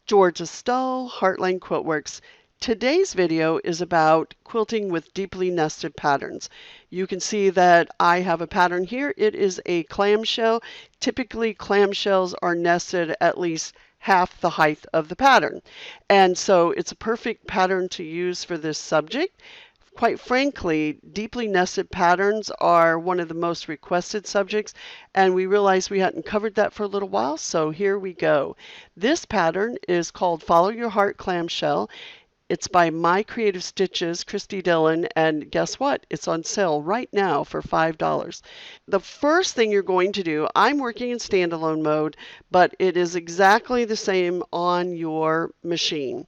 Georgia Stull, Heartline Quiltworks. Today's video is about quilting with deeply nested patterns. You can see that I have a pattern here. It is a clamshell. Typically, clamshells are nested at least half the height of the pattern. And so it's a perfect pattern to use for this subject. Quite frankly, deeply nested patterns are one of the most requested subjects, and we realized we hadn't covered that for a little while, so here we go. This pattern is called Follow Your Heart Clamshell. It's by My Creative Stitches, Christy Dillon, and guess what? It's on sale right now for $5. The first thing you're going to do, I'm working in standalone mode, but it is exactly the same on your machine.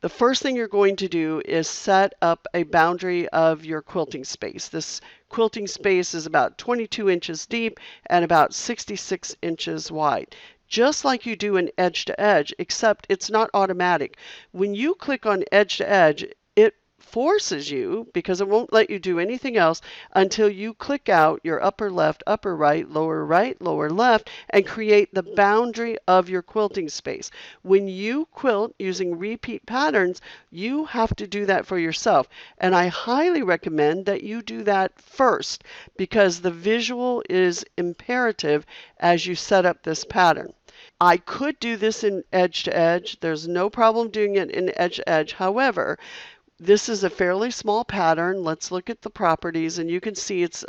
The first thing you're going to do is set up a boundary of your quilting space. This quilting space is about 22 inches deep and about 66 inches wide. Just like you do in edge to edge, except it's not automatic. When you click on edge to edge, it forces you, because it won't let you do anything else until you click out your upper left, upper right, lower left, and create the boundary of your quilting space. When you quilt using repeat patterns, you have to do that for yourself. And I highly recommend that you do that first, because the visual is imperative as you set up this pattern. I could do this in edge to edge. There's no problem doing it in edge to edge. However, this is a fairly small pattern. Let's look at the properties, and you can see it's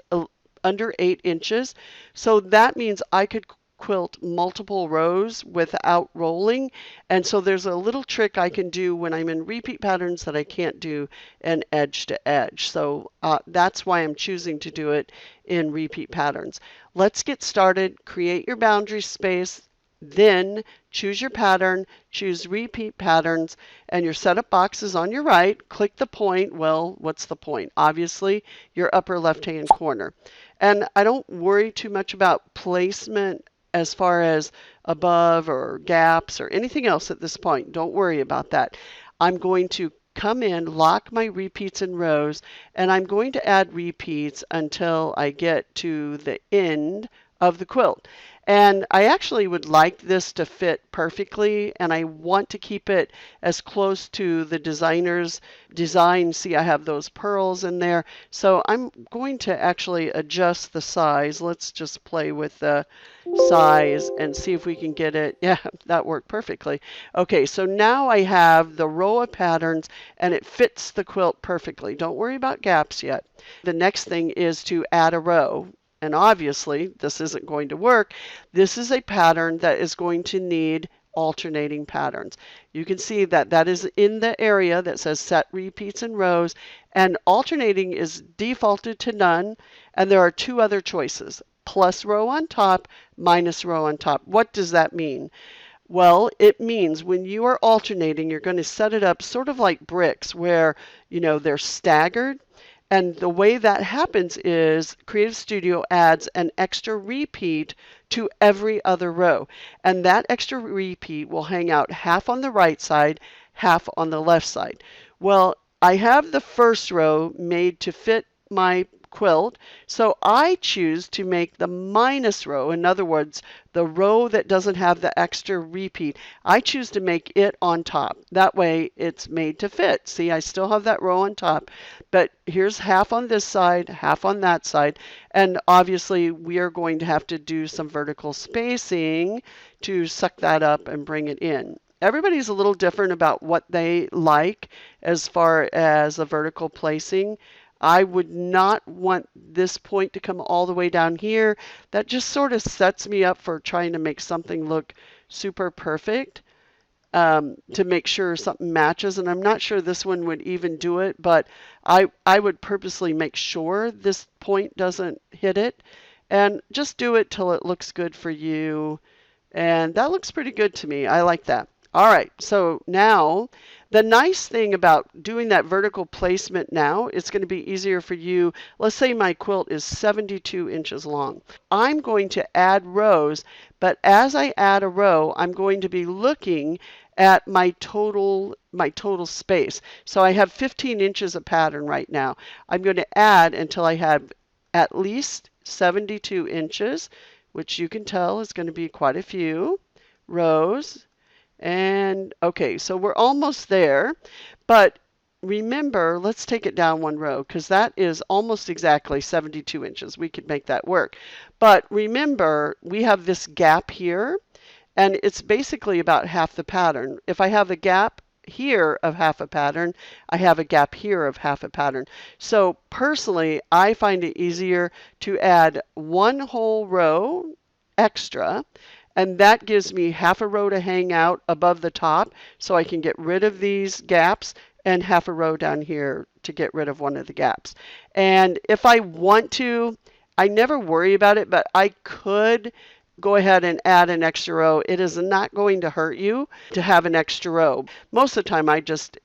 under 8 inches. So that means I could quilt multiple rows without rolling. And so there's a little trick I can do when I'm in repeat patterns that I can't do in edge to edge. So that's why I'm choosing to do it in repeat patterns. Let's get started. Create your boundary space. Then choose your pattern, choose repeat patterns, and your setup box is on your right. Click the point. Well, what's the point? Obviously, your upper left-hand corner. And I don't worry too much about placement as far as above or gaps or anything else at this point. Don't worry about that. I'm going to come in, lock my repeats in rows, and I'm going to add repeats until I get to the end of the quilt. And I actually would like this to fit perfectly, and I want to keep it as close to the designer's design. See, I have those pearls in there. So I'm going to actually adjust the size. Let's just play with the size and see if we can get it. Yeah, that worked perfectly. Okay, so now I have the row of patterns, and it fits the quilt perfectly. Don't worry about gaps yet. The next thing is to add a row. And obviously, this isn't going to work. This is a pattern that is going to need alternating patterns. You can see that that is in the area that says set repeats and rows, and alternating is defaulted to none, and there are two other choices, plus row on top, minus row on top. What does that mean? Well, it means when you are alternating, you're going to set it up sort of like bricks where, they're staggered. And the way that happens is Creative Studio adds an extra repeat to every other row. And that extra repeat will hang out half on the right side, half on the left side. Well, I have the first row made to fit my quilt, so I choose to make the minus row, in other words, the row that doesn't have the extra repeat, I choose to make it on top. That way it's made to fit. See, I still have that row on top, but here's half on this side, half on that side, and obviously we are going to have to do some vertical spacing to suck that up and bring it in. Everybody's a little different about what they like as far as the vertical placing. I would not want this point to come all the way down here. That just sort of sets me up for trying to make something look super perfect, to make sure something matches. And I'm not sure this one would even do it, but I would purposely make sure this point doesn't hit it. And just do it till it looks good for you. And that looks pretty good to me. I like that. All right, so now the nice thing about doing that vertical placement now, it's going to be easier for you. Let's say my quilt is 72 inches long. I'm going to add rows, but as I add a row, I'm going to be looking at my total space. So I have 15 inches of pattern right now. I'm going to add until I have at least 72 inches, which you can tell is going to be quite a few rows. And okay, so we're almost there, but remember, let's take it down one row because that is almost exactly 72 inches. We could make that work. But remember, we have this gap here, and it's basically about half the pattern. If I have a gap here of half a pattern, I have a gap here of half a pattern. So personally, I find it easier to add one whole row extra, and that gives me half a row to hang out above the top so I can get rid of these gaps, and half a row down here to get rid of one of the gaps. And if I want to, I never worry about it, but I could go ahead and add an extra row. It is not going to hurt you to have an extra row. Most of the time,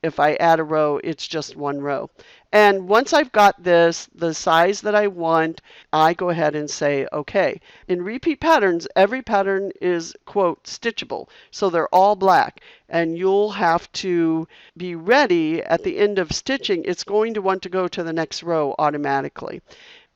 if I add a row, it's just one row. And once I've got this, the size that I want, I go ahead and say, okay. In repeat patterns, every pattern is, quote, stitchable. So they're all black. And you'll have to be ready at the end of stitching. It's going to want to go to the next row automatically.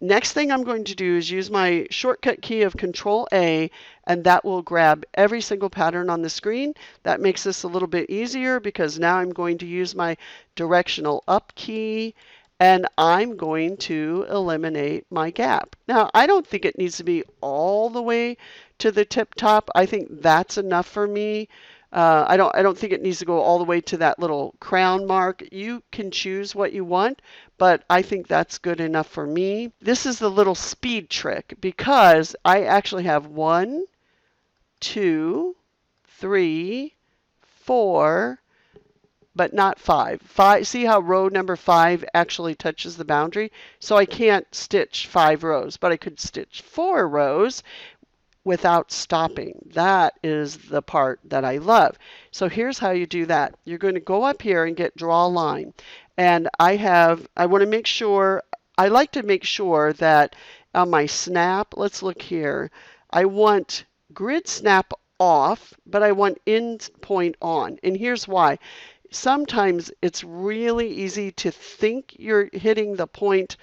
Next thing I'm going to do is use my shortcut key of Control A, and that will grab every single pattern on the screen. That makes this a little bit easier because now I'm going to use my directional up key, and I'm going to eliminate my gap. Now, I don't think it needs to be all the way to the tip top. I think that's enough for me. I don't think it needs to go all the way to that little crown mark. You can choose what you want, but I think that's good enough for me. This is the little speed trick because I actually have 1, 2, 3, 4, but not 5. See how row number 5 actually touches the boundary? So I can't stitch 5 rows, but I could stitch 4 rows without stopping. That is the part that I love. So here's how you do that. You're going to go up here and get draw line. And I want to make sure, I like to make sure that on my snap, let's look here, I want grid snap off, but I want end point on. And here's why. Sometimes it's really easy to think you're hitting the point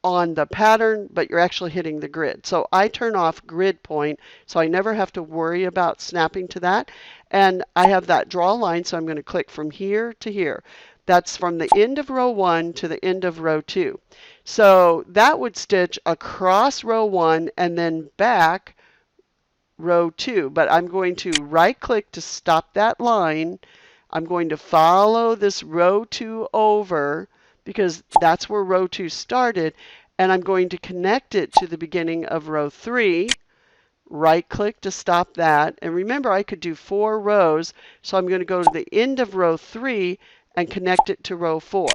on the pattern, but you're actually hitting the grid. So I turn off grid point, so I never have to worry about snapping to that. And I have that draw line, so I'm going to click from here to here. That's from the end of row 1 to the end of row 2. So that would stitch across row 1 and then back row 2. But I'm going to right click to stop that line. I'm going to follow this row 2 over, because that's where row 2 started, and I'm going to connect it to the beginning of row 3. Right click to stop that. And remember, I could do 4 rows, so I'm going to go to the end of row 3 and connect it to row 4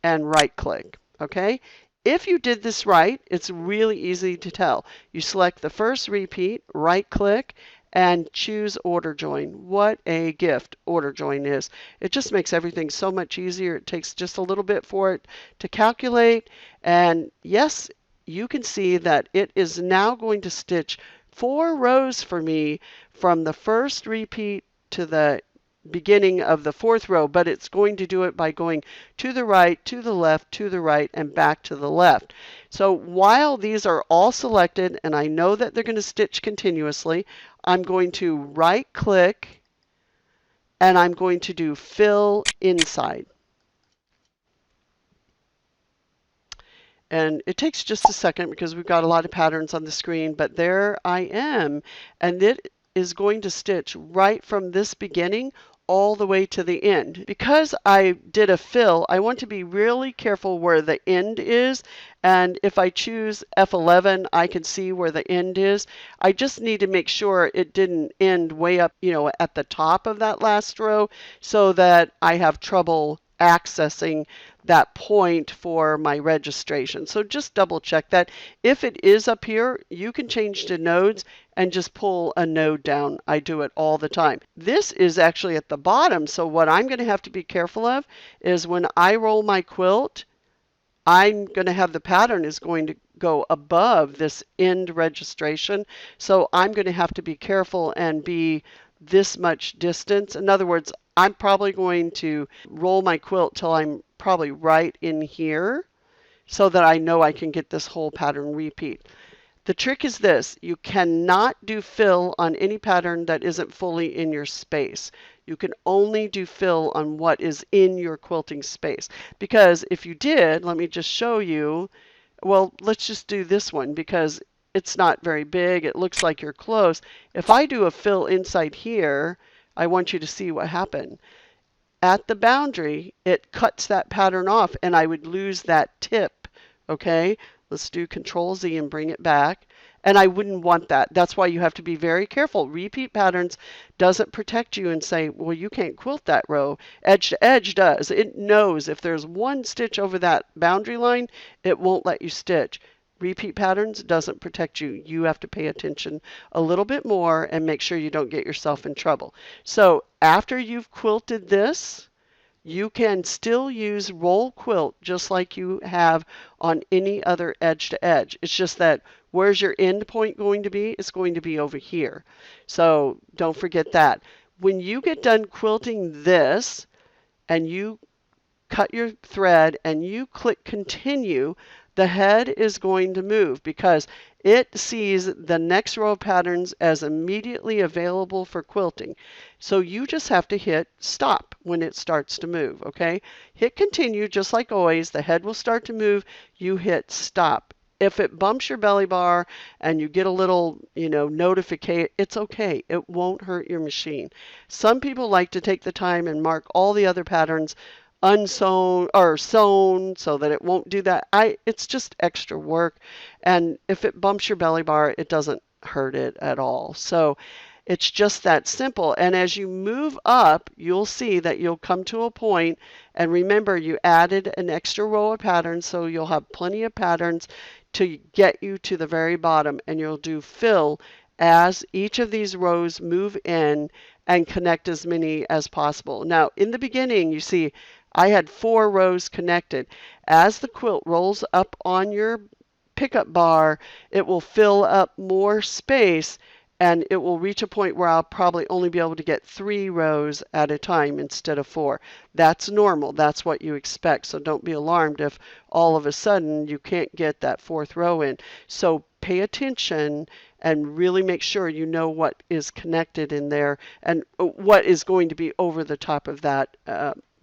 and right click. Okay? If you did this right, it's really easy to tell. You select the first repeat, right click, and choose order join. What a gift order join is. It just makes everything so much easier. It takes just a little bit for it to calculate. And yes, you can see that it is now going to stitch 4 rows for me from the first repeat to the beginning of the 4th row, but it's going to do it by going to the right, to the left, to the right, and back to the left. So while these are all selected, and I know that they're going to stitch continuously, I'm going to right click and I'm going to do fill inside. And it takes just a second because we've got a lot of patterns on the screen, but there I am. And it is going to stitch right from this beginning all the way to the end. Because I did a fill, I want to be really careful where the end is. And if I choose F11, I can see where the end is. I just need to make sure it didn't end way up, at the top of that last row, so that I have trouble accessing that point for my registration. So just double check that. If it is up here, you can change to nodes and just pull a node down. I do it all the time. This is actually at the bottom, so what I'm going to have to be careful of is when I roll my quilt, I'm going to have the pattern is going to go above this end registration. So I'm going to have to be careful and be this much distance. In other words, I'm probably going to roll my quilt till I'm probably right in here so that I know I can get this whole pattern repeat. The trick is this: you cannot do fill on any pattern that isn't fully in your space. You can only do fill on what is in your quilting space. Because if you did, let me just show you, well, let's just do this one because it's not very big. It looks like you're close. If I do a fill inside here, I want you to see what happened. At the boundary, it cuts that pattern off and I would lose that tip. Okay, let's do Control Z and bring it back. And I wouldn't want that. That's why you have to be very careful. Repeat patterns doesn't protect you and say, well, you can't quilt that row. Edge to edge does. It knows if there's one stitch over that boundary line, it won't let you stitch. Repeat patterns doesn't protect you. You have to pay attention a little bit more and make sure you don't get yourself in trouble. So after you've quilted this, you can still use roll quilt just like you have on any other edge to edge. It's just that where's your end point going to be? It's going to be over here. So don't forget that. When you get done quilting this and you cut your thread and you click continue, the head is going to move because it sees the next row of patterns as immediately available for quilting. So you just have to hit stop when it starts to move, okay? Hit continue just like always. The head will start to move. You hit stop. If it bumps your belly bar and you get a little, notification, it's okay. It won't hurt your machine. Some people like to take the time and mark all the other patterns unsewn or sewn so that it won't do that. It's just extra work, and if it bumps your belly bar, it doesn't hurt it at all. So it's just that simple. And as you move up, you'll see that you'll come to a point, and remember you added an extra row of patterns, so you'll have plenty of patterns to get you to the very bottom, and you'll do fill as each of these rows move in and connect as many as possible. Now in the beginning, you see I had 4 rows connected. As the quilt rolls up on your pickup bar, it will fill up more space and it will reach a point where I'll probably only be able to get 3 rows at a time instead of 4. That's normal. That's what you expect. So don't be alarmed if all of a sudden you can't get that 4th row in. So pay attention and really make sure you know what is connected in there and what is going to be over the top of that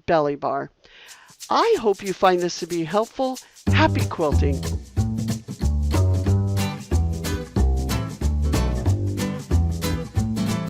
belly bar. I hope you find this to be helpful. Happy quilting!